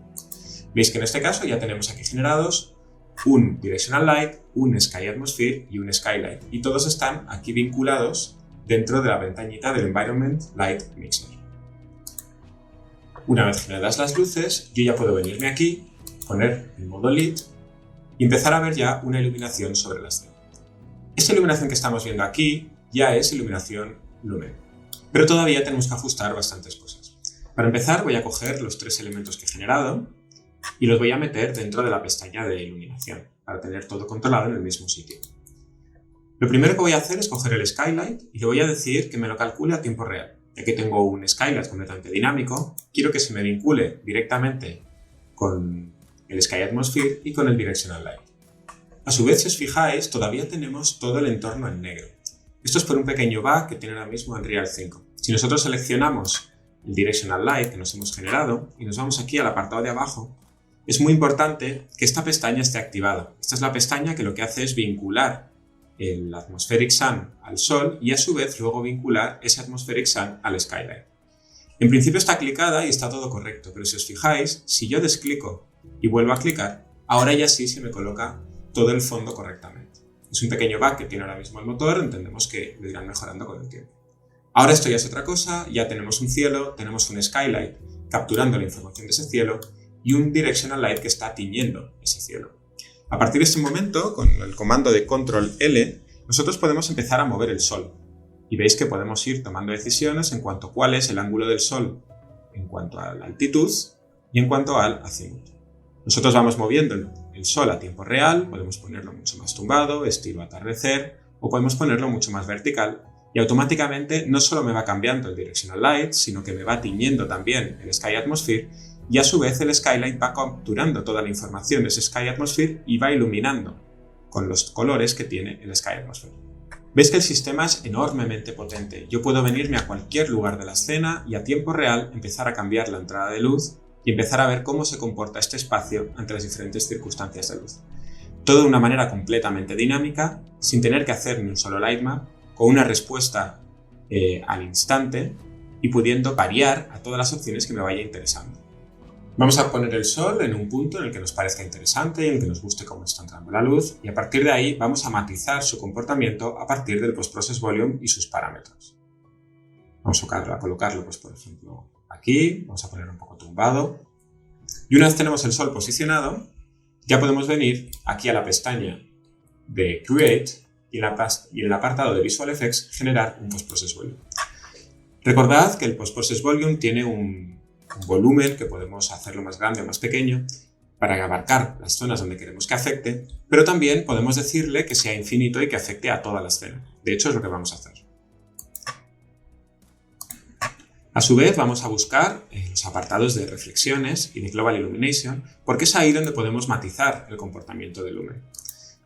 Veis que en este caso ya tenemos aquí generados un Directional Light, un Sky Atmosphere y un Skylight. Y todos están aquí vinculados dentro de la ventanita del Environment Light Mixer. Una vez generadas las luces, yo ya puedo venirme aquí, poner el modo Lit y empezar a ver ya una iluminación sobre la escena. Esta iluminación que estamos viendo aquí ya es iluminación Lumen, pero todavía tenemos que ajustar bastantes cosas. Para empezar voy a coger los tres elementos que he generado y los voy a meter dentro de la pestaña de iluminación para tener todo controlado en el mismo sitio. Lo primero que voy a hacer es coger el Skylight y le voy a decir que me lo calcule a tiempo real. Ya que tengo un Skylight completamente dinámico, quiero que se me vincule directamente con el Sky Atmosphere y con el Directional Light. A su vez, si os fijáis, todavía tenemos todo el entorno en negro. Esto es por un pequeño bug que tiene ahora mismo Unreal 5. Si nosotros seleccionamos el Directional Light que nos hemos generado y nos vamos aquí al apartado de abajo, es muy importante que esta pestaña esté activada. Esta es la pestaña que lo que hace es vincular el Atmospheric Sun al Sol y a su vez luego vincular ese Atmospheric Sun al Skylight. En principio está clicada y está todo correcto, pero si os fijáis, si yo desclico y vuelvo a clicar, ahora ya sí se me coloca todo el fondo correctamente. Es un pequeño bug que tiene ahora mismo el motor, entendemos que lo irán mejorando con el tiempo. Ahora esto ya es otra cosa, ya tenemos un cielo, tenemos un Skylight capturando la información de ese cielo y un Directional Light que está tiñendo ese cielo. A partir de este momento, con el comando de Control L, nosotros podemos empezar a mover el Sol. Y veis que podemos ir tomando decisiones en cuanto a cuál es el ángulo del Sol, en cuanto a la altitud y en cuanto al azimut. Nosotros vamos moviendo el Sol a tiempo real, podemos ponerlo mucho más tumbado, estilo atardecer, o podemos ponerlo mucho más vertical y automáticamente no solo me va cambiando el Directional Light, sino que me va tiñendo también el Sky Atmosphere y a su vez el Skylight va capturando toda la información de ese Sky Atmosphere y va iluminando con los colores que tiene el Sky Atmosphere. Veis que el sistema es enormemente potente. Yo puedo venirme a cualquier lugar de la escena y a tiempo real empezar a cambiar la entrada de luz y empezar a ver cómo se comporta este espacio ante las diferentes circunstancias de luz. Todo de una manera completamente dinámica, sin tener que hacer ni un solo lightmap, con una respuesta al instante y pudiendo variar a todas las opciones que me vaya interesando. Vamos a poner el sol en un punto en el que nos parezca interesante, en el que nos guste cómo está entrando la luz, y a partir de ahí vamos a matizar su comportamiento a partir del Post-Process Volume y sus parámetros. Vamos a colocarlo, pues, por ejemplo, aquí, vamos a poner un poco tumbado, y una vez tenemos el sol posicionado, ya podemos venir aquí a la pestaña de Create y en el apartado de Visual Effects generar un Post-Process Volume. Recordad que el Post-Process Volume tiene un volumen que podemos hacerlo más grande o más pequeño para abarcar las zonas donde queremos que afecte, pero también podemos decirle que sea infinito y que afecte a toda la escena. De hecho, es lo que vamos a hacer. A su vez, vamos a buscar los apartados de reflexiones y de Global Illumination, porque es ahí donde podemos matizar el comportamiento del lumen.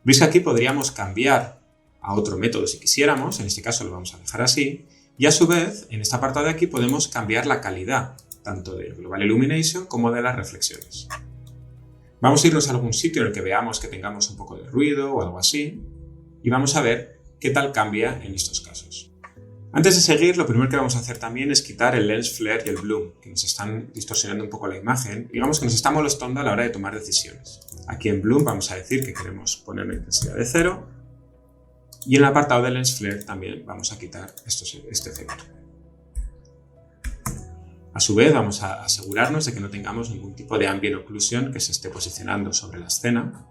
Veis que aquí podríamos cambiar a otro método si quisiéramos, en este caso lo vamos a dejar así, y a su vez, en este apartado de aquí podemos cambiar la calidad tanto de Global Illumination como de las reflexiones. Vamos a irnos a algún sitio en el que veamos que tengamos un poco de ruido o algo así y vamos a ver qué tal cambia en estos casos. Antes de seguir, lo primero que vamos a hacer también es quitar el Lens Flare y el Bloom, que nos están distorsionando un poco la imagen, digamos que nos está molestando a la hora de tomar decisiones. Aquí en Bloom vamos a decir que queremos poner la intensidad de 0 y en el apartado de Lens Flare también vamos a quitar este efecto. A su vez, vamos a asegurarnos de que no tengamos ningún tipo de ambient occlusion que se esté posicionando sobre la escena.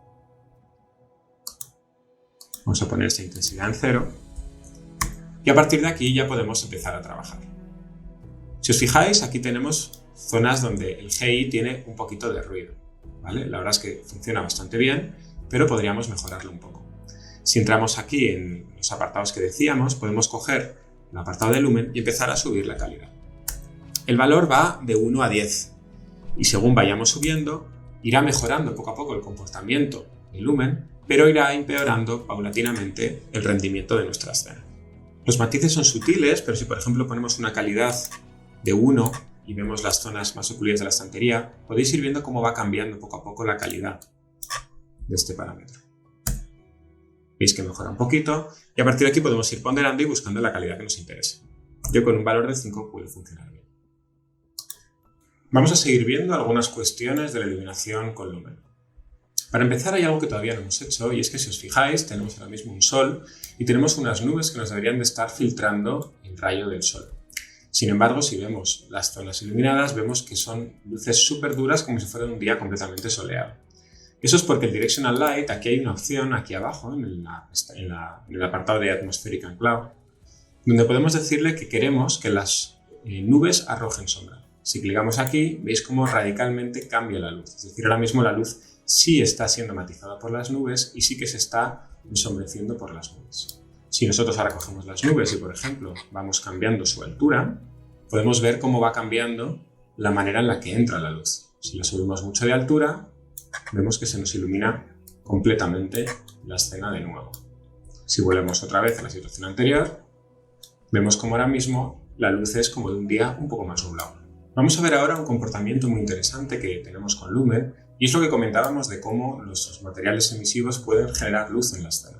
Vamos a poner esta intensidad en 0. Y a partir de aquí ya podemos empezar a trabajar. Si os fijáis, aquí tenemos zonas donde el GI tiene un poquito de ruido, ¿vale? La verdad es que funciona bastante bien, pero podríamos mejorarlo un poco. Si entramos aquí en los apartados que decíamos, podemos coger el apartado de lumen y empezar a subir la calidad. El valor va de 1 a 10 y según vayamos subiendo irá mejorando poco a poco el comportamiento del lumen, pero irá empeorando paulatinamente el rendimiento de nuestra escena. Los matices son sutiles, pero si por ejemplo ponemos una calidad de 1 y vemos las zonas más ocluidas de la estantería, podéis ir viendo cómo va cambiando poco a poco la calidad de este parámetro. Veis que mejora un poquito y a partir de aquí podemos ir ponderando y buscando la calidad que nos interese. Yo con un valor de 5 puede funcionar bien. Vamos a seguir viendo algunas cuestiones de la iluminación con lumen. Para empezar hay algo que todavía no hemos hecho y es que si os fijáis tenemos ahora mismo un sol y tenemos unas nubes que nos deberían de estar filtrando el rayo del sol. Sin embargo, si vemos las zonas iluminadas vemos que son luces súper duras como si fuera un día completamente soleado. Eso es porque el Directional Light, aquí hay una opción aquí abajo en el apartado de Atmospheric and Cloud, donde podemos decirle que queremos que las nubes arrojen sombra. Si clicamos aquí, veis cómo radicalmente cambia la luz. Es decir, ahora mismo la luz sí está siendo matizada por las nubes y sí que se está ensombreciendo por las nubes. Si nosotros ahora cogemos las nubes y, por ejemplo, vamos cambiando su altura, podemos ver cómo va cambiando la manera en la que entra la luz. Si la subimos mucho de altura, vemos que se nos ilumina completamente la escena de nuevo. Si volvemos otra vez a la situación anterior, vemos como ahora mismo la luz es como de un día un poco más nublado. Vamos a ver ahora un comportamiento muy interesante que tenemos con lumen y es lo que comentábamos de cómo nuestros materiales emisivos pueden generar luz en la escena.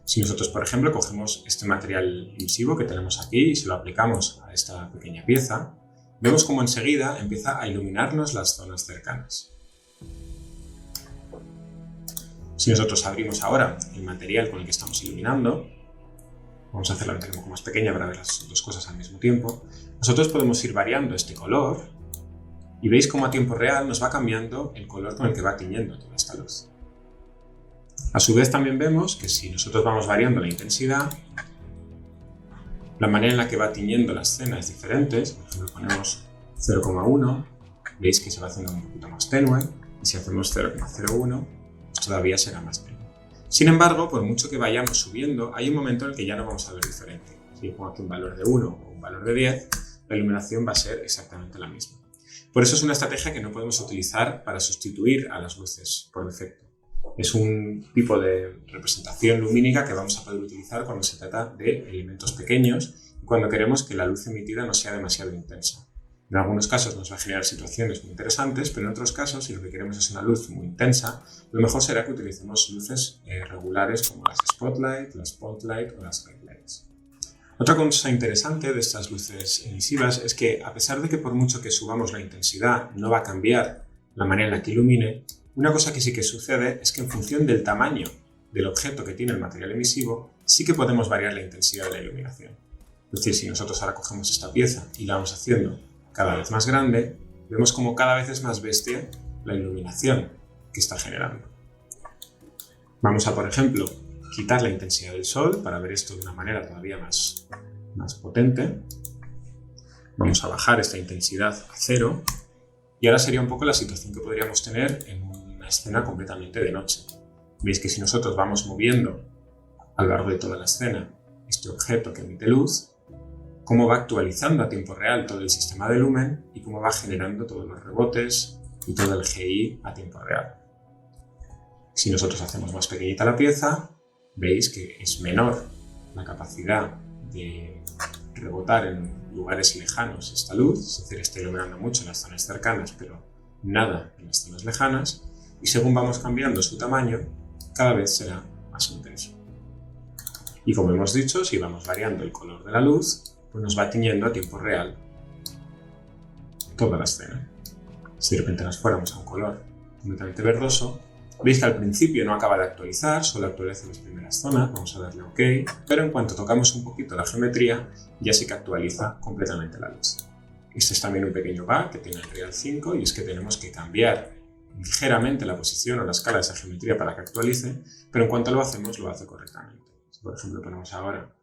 Si nosotros, por ejemplo, cogemos este material emisivo que tenemos aquí y se lo aplicamos a esta pequeña pieza, vemos cómo enseguida empieza a iluminarnos las zonas cercanas. Si nosotros abrimos ahora el material con el que estamos iluminando, vamos a hacerla un poco más pequeña para ver las dos cosas al mismo tiempo, nosotros podemos ir variando este color y veis cómo a tiempo real nos va cambiando el color con el que va tiñendo toda esta luz. A su vez también vemos que si nosotros vamos variando la intensidad, la manera en la que va tiñendo la escena es diferente. Por ejemplo, ponemos 0,1, veis que se va haciendo un poquito más tenue, y si hacemos 0,01, pues todavía será más tenue. Sin embargo, por mucho que vayamos subiendo, hay un momento en el que ya no vamos a ver diferente. Si yo pongo aquí un valor de 1 o un valor de 10, la iluminación va a ser exactamente la misma. Por eso es una estrategia que no podemos utilizar para sustituir a las luces por defecto. Es un tipo de representación lumínica que vamos a poder utilizar cuando se trata de elementos pequeños y cuando queremos que la luz emitida no sea demasiado intensa. En algunos casos nos va a generar situaciones muy interesantes, pero en otros casos, si lo que queremos es una luz muy intensa, lo mejor será que utilicemos luces regulares como las spotlight, las spotlight o las backlights. Otra cosa interesante de estas luces emisivas es que, a pesar de que por mucho que subamos la intensidad no va a cambiar la manera en la que ilumine, una cosa que sí que sucede es que en función del tamaño del objeto que tiene el material emisivo, sí que podemos variar la intensidad de la iluminación. Es decir, si nosotros ahora cogemos esta pieza y la vamos haciendo cada vez más grande, vemos como cada vez es más bestia la iluminación que está generando. Vamos a, por ejemplo, quitar la intensidad del sol para ver esto de una manera todavía más potente. Vamos a bajar esta intensidad a 0 y ahora sería un poco la situación que podríamos tener en una escena completamente de noche. Veis que si nosotros vamos moviendo a lo largo de toda la escena este objeto que emite luz, cómo va actualizando a tiempo real todo el sistema de lumen y cómo va generando todos los rebotes y todo el GI a tiempo real. Si nosotros hacemos más pequeñita la pieza, veis que es menor la capacidad de rebotar en lugares lejanos esta luz, es decir, está iluminando mucho en las zonas cercanas, pero nada en las zonas lejanas, y según vamos cambiando su tamaño, cada vez será más intenso. Y como hemos dicho, si vamos variando el color de la luz, pues nos va tiñendo a tiempo real toda la escena. Si de repente nos fuéramos a un color completamente verdoso, veis que al principio no acaba de actualizar, solo actualiza las primeras zonas, vamos a darle OK, pero en cuanto tocamos un poquito la geometría, ya sí que actualiza completamente la luz. Este es también un pequeño bug que tiene el Real 5 y es que tenemos que cambiar ligeramente la posición o la escala de esa geometría para que actualice, pero en cuanto lo hacemos, lo hace correctamente. Si por ejemplo ponemos ahora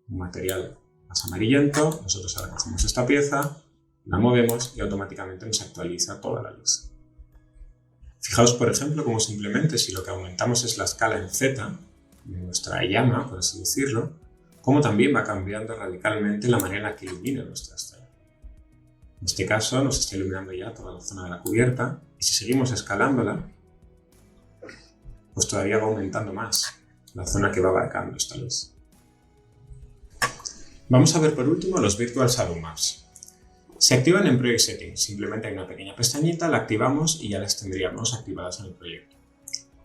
un material más amarillento, nosotros ahora cogemos esta pieza, la movemos y automáticamente nos actualiza toda la luz. Fijaos, por ejemplo, cómo simplemente si lo que aumentamos es la escala en Z de nuestra llama, por así decirlo, cómo también va cambiando radicalmente la manera en la que ilumina nuestra escena. En este caso nos está iluminando ya toda la zona de la cubierta y si seguimos escalándola, pues todavía va aumentando más la zona que va abarcando esta luz. Vamos a ver por último los Virtual Shadow Maps. Se activan en Project Settings, simplemente hay una pequeña pestañita, la activamos y ya las tendríamos activadas en el proyecto.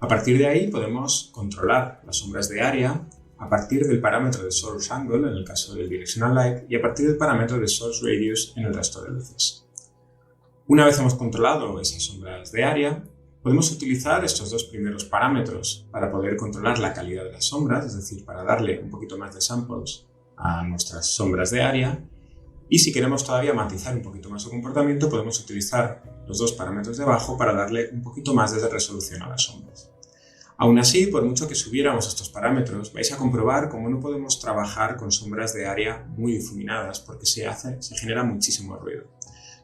A partir de ahí podemos controlar las sombras de área a partir del parámetro de Source Angle en el caso del Directional Light y a partir del parámetro de Source Radius en el resto de luces. Una vez hemos controlado esas sombras de área, podemos utilizar estos dos primeros parámetros para poder controlar la calidad de las sombras, es decir, para darle un poquito más de samples a nuestras sombras de área. Y si queremos todavía matizar un poquito más su comportamiento, podemos utilizar los dos parámetros de abajo para darle un poquito más de resolución a las sombras. Aún así, por mucho que subiéramos estos parámetros, vais a comprobar cómo no podemos trabajar con sombras de área muy difuminadas porque se genera muchísimo ruido.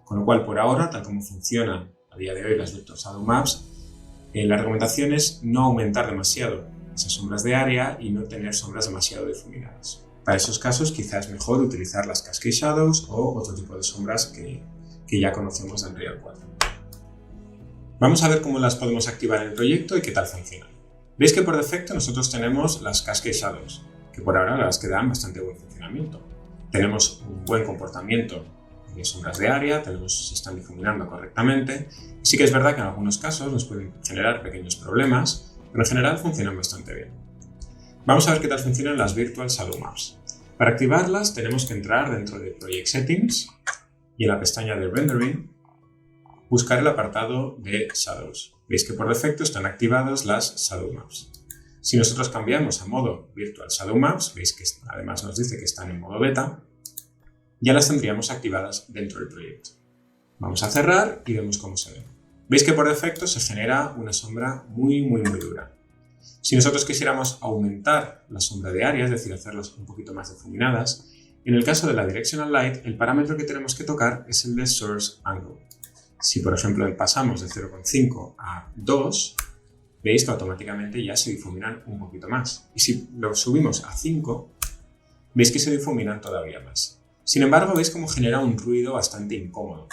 Con lo cual, por ahora, tal como funcionan a día de hoy las Virtual Shadow Maps, la recomendación es no aumentar demasiado esas sombras de área y no tener sombras demasiado difuminadas. Para esos casos quizás es mejor utilizar las Cascade Shadows o otro tipo de sombras que ya conocemos de Unreal 4. Vamos a ver cómo las podemos activar en el proyecto y qué tal funcionan. Veis que por defecto nosotros tenemos las Cascade Shadows, que por ahora la verdad es que dan bastante buen funcionamiento. Tenemos un buen comportamiento de sombras de área, se están difuminando correctamente. Y sí que es verdad que en algunos casos nos pueden generar pequeños problemas, pero en general funcionan bastante bien. Vamos a ver qué tal funcionan las Virtual Shadow Maps. Para activarlas tenemos que entrar dentro de Project Settings y en la pestaña de Rendering buscar el apartado de Shadows. Veis que por defecto están activadas las Shadow Maps. Si nosotros cambiamos a modo Virtual Shadow Maps, veis que además nos dice que están en modo beta, ya las tendríamos activadas dentro del proyecto. Vamos a cerrar y vemos cómo se ven. Veis que por defecto se genera una sombra muy dura. Si nosotros quisiéramos aumentar la sombra de área, es decir, hacerlas un poquito más difuminadas, en el caso de la Directional Light, el parámetro que tenemos que tocar es el de Source Angle. Si, por ejemplo, pasamos de 0,5 a 2, veis que automáticamente ya se difuminan un poquito más. Y si lo subimos a 5, veis que se difuminan todavía más. Sin embargo, veis cómo genera un ruido bastante incómodo.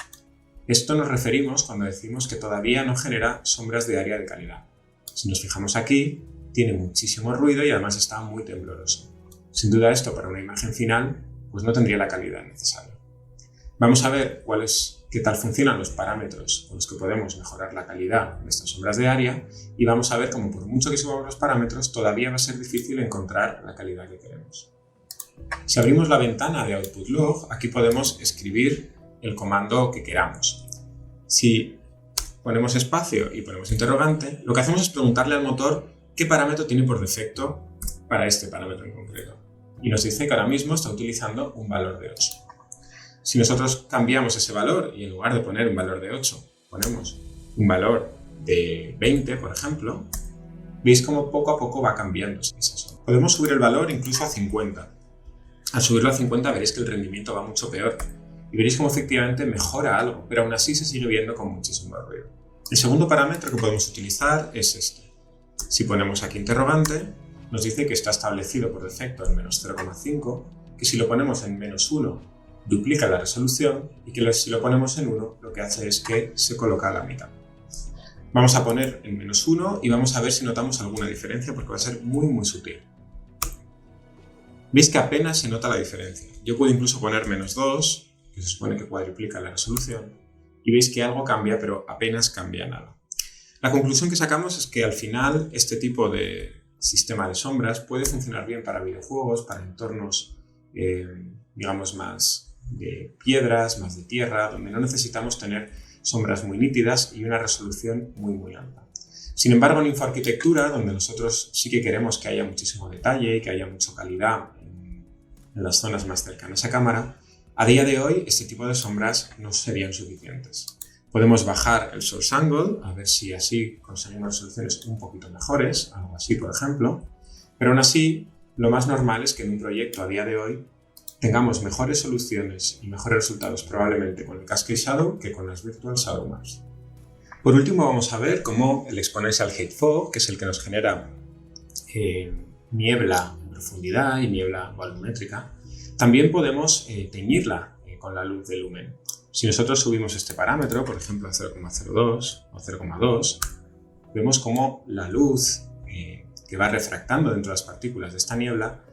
Esto nos referimos cuando decimos que todavía no genera sombras de área de calidad. Si nos fijamos aquí, tiene muchísimo ruido y además está muy tembloroso. Sin duda esto para una imagen final pues no tendría la calidad necesaria. Vamos a ver qué tal funcionan los parámetros con los que podemos mejorar la calidad de estas sombras de área y vamos a ver cómo por mucho que subamos los parámetros todavía va a ser difícil encontrar la calidad que queremos. Si abrimos la ventana de Output Log, aquí podemos escribir el comando que queramos. Si ponemos espacio y ponemos interrogante, lo que hacemos es preguntarle al motor qué parámetro tiene por defecto para este parámetro en concreto. Y nos dice que ahora mismo está utilizando un valor de 8. Si nosotros cambiamos ese valor y en lugar de poner un valor de 8 ponemos un valor de 20, por ejemplo, veis cómo poco a poco va cambiando esa sombra. Podemos subir el valor incluso a 50. Al subirlo a 50 veréis que el rendimiento va mucho peor y veréis cómo efectivamente mejora algo, pero aún así se sigue viendo con muchísimo ruido. El segundo parámetro que podemos utilizar es este. Si ponemos aquí interrogante, nos dice que está establecido por defecto en menos 0,5, que si lo ponemos en menos 1 duplica la resolución y que si lo ponemos en 1 lo que hace es que se coloca a la mitad. Vamos a poner en menos 1 y vamos a ver si notamos alguna diferencia porque va a ser muy sutil. Veis que apenas se nota la diferencia. Yo puedo incluso poner menos 2, que se supone que cuadruplica la resolución, y veis que algo cambia, pero apenas cambia nada. La conclusión que sacamos es que al final este tipo de sistema de sombras puede funcionar bien para videojuegos, para entornos digamos más de piedras, más de tierra, donde no necesitamos tener sombras muy nítidas y una resolución muy alta. Sin embargo, en infoarquitectura, donde nosotros sí que queremos que haya muchísimo detalle y que haya mucha calidad en las zonas más cercanas a cámara, a día de hoy este tipo de sombras no serían suficientes. Podemos bajar el source angle, a ver si así conseguimos resoluciones un poquito mejores, algo así por ejemplo, pero aún así lo más normal es que en un proyecto a día de hoy tengamos mejores soluciones y mejores resultados probablemente con el Cascade Shadow que con las Virtual Shadow Maps. Por último vamos a ver cómo el Exponential Height Fog, que es el que nos genera niebla en profundidad y niebla volumétrica, también podemos teñirla con la luz de lumen. Si nosotros subimos este parámetro, por ejemplo a 0,02 o 0,2, vemos cómo la luz que va refractando dentro de las partículas de esta niebla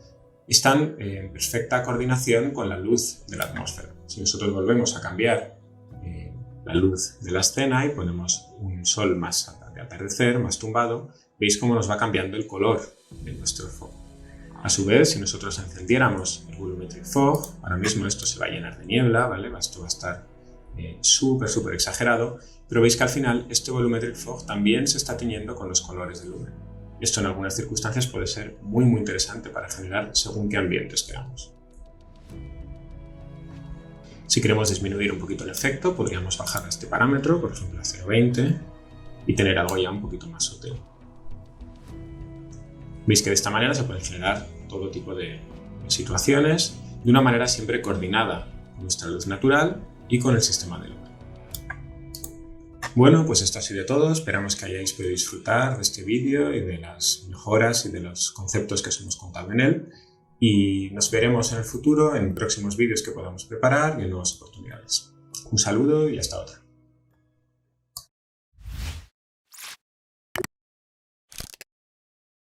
están en perfecta coordinación con la luz de la atmósfera. Si nosotros volvemos a cambiar la luz de la escena y ponemos un sol más de atardecer, más tumbado, veis cómo nos va cambiando el color de nuestro foco. A su vez, si nosotros encendiéramos el Volumetric Fog, ahora mismo esto se va a llenar de niebla, ¿vale? Esto va a estar súper exagerado, pero veis que al final este Volumetric Fog también se está teñiendo con los colores del lumen. Esto en algunas circunstancias puede ser muy interesante para generar según qué ambientes queramos. Si queremos disminuir un poquito el efecto, podríamos bajar este parámetro, por ejemplo a 0,20, y tener algo ya un poquito más sutil. Veis que de esta manera se pueden generar todo tipo de situaciones de una manera siempre coordinada con nuestra luz natural y con el sistema de lumen. Bueno, pues esto ha sido todo. Esperamos que hayáis podido disfrutar de este vídeo y de las mejoras y de los conceptos que os hemos contado en él. Y nos veremos en el futuro en próximos vídeos que podamos preparar y en nuevas oportunidades. Un saludo y hasta otra.